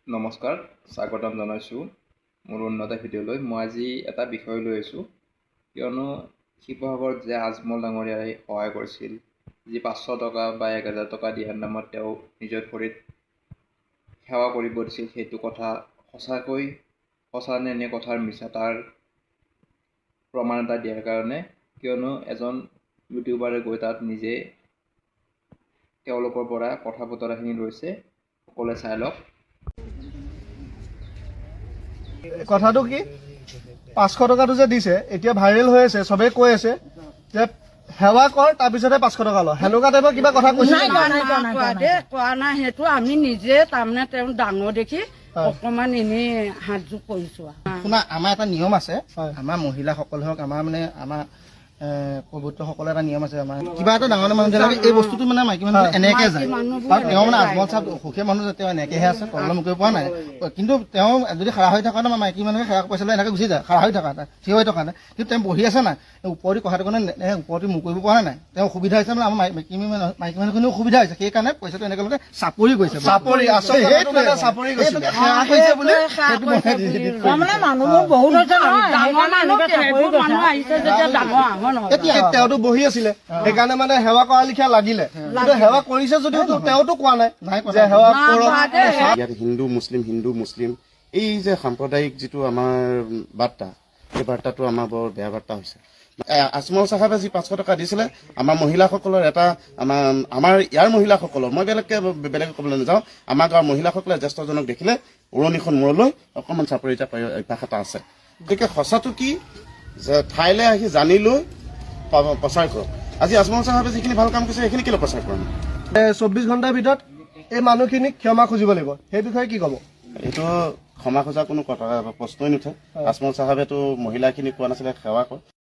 নমস্কাৰ, স্বাগতম জনাইছোঁ মোৰ উন্নত ভিডিঅ'লৈ। মই আজি এটা বিষয় লৈ আহিছোঁ, কিয়নো শিৱসাগৰত যে আজমল ডাঙৰীয়াই সহায় কৰিছিল, যি 500 টকা বা 1000 টকা দিয়াৰ নামত তেওঁ নিজৰ ভৰিত সেৱা কৰিব দিছিল, সেইটো কথা সঁচাকৈ সঁচা নে নে কথাৰ মিছা তাৰ প্ৰমাণ এটা দিয়াৰ কাৰণে, কিয়নো এজন ইউটিউবাৰে গৈ তাত নিজে তেওঁলোকৰ পৰা কথা বতৰাখিনি লৈছে। সকলোৱে চাই লওক। কথাটো কি 500 টকাটো যে দিছে এতিয়া ভাইৰেল হৈ আছে, চবে কৈ আছে যে সেৱা কৰ তাৰপিছতে 500 টকা ল, সেনেকুৱা টাইপৰ কিবা কথা কৈছে কোৱা নাই। সেইটো আমি নিজে তাৰমানে তেওঁ ডাঙৰ দেখি অকমান এনেই হাত যোগ কৰিছো। শুনা, আমাৰ এটা নিয়ম আছে, আমাৰ মহিলাসকল হওক, আমাৰ মানে আমাৰ প্ৰভুত্বসকলৰ এটা নিয়ম আছে। আমাৰ কিবা এটা ডাঙৰ মানুহ যেনেকে এই বস্তুটো মানে মাইকী মানুহ এনেকে যায়, তেওঁ মানে আজমল চাহ সুখীয়া মানুহ যে তেওঁ এনেকেহে আছে, তললৈ মুখ পোৱা নাই। কিন্তু তেওঁ যদি খাৰা হৈ থকা নাই, মাইকী মানুহে সেৱা পইচা লৈ এনেকে গুচি যায়, খাৰা হৈ থকা নাই, থিয় হৈ থকা নাই। কিন্তু তেওঁ বহি আছে নাই, ওপৰতে কথাটো কাৰণে ওপৰতে মুখ কৰিব পৰা নাই, তেওঁ অসুবিধা হৈছে মানে আমাৰ মাইকী মানুহখিনিও অসুবিধা হৈছে, সেইকাৰণে পইচাটো এনেকে লওঁতে চাপৰি গৈছে। চাপৰি চাপৰি গৈছে বুলি মানুহবোৰ বহুত হৈছে। তেওঁতো বহি আছিলে, সেইকাৰণে মানে সেৱা কৰা লিখীয়া লাগিলে, কিন্তু সেৱা কৰিছে যদিও তেওঁতো কোৱা নাই যে সেৱা কৰক। ইয়াত হিন্দু মুছলিম এই যে সাম্প্ৰদায়িক যিটো আমাৰ বাৰ্তা, এই বাৰ্তাটো আমাৰ বৰ বেয়া বাৰ্তা হৈছে। আজমল চাহাবে যি 500 টকা দিছিলে, আমাৰ মহিলাসকলৰ এটা আমাৰ ইয়াৰ মহিলাসকলৰ, মই বেলেগে ক'বলৈ নাযাওঁ, আমাৰ গাঁৱৰ মহিলাসকলে জ্যেষ্ঠজনক দেখিলে উৰণিখন মূৰলৈ অকণমান চাপৰি চাপৰি অভ্যাস এটা আছে। গতিকে সঁচাটো কি যে ঠাইলৈ আহি জানি লৈ প্ৰচাৰ কৰক। আজি আজমল চাহাবে যিখিনি ভাল কাম কৰিছে সেইখিনি কেলৈ প্ৰচাৰ কৰা নাই? 24 ঘণ্টাৰ ভিতৰত এই মানুহখিনিক ক্ষমা খুজিব লাগিব, সেই বিষয়ে কি ক'ব? এইটো ক্ষমা খোজা কোনো কথা প্ৰশ্নই নুঠে। আজমল চাহাবেতো মহিলাখিনিক কোৱা নাছিলে সেৱা কৰ,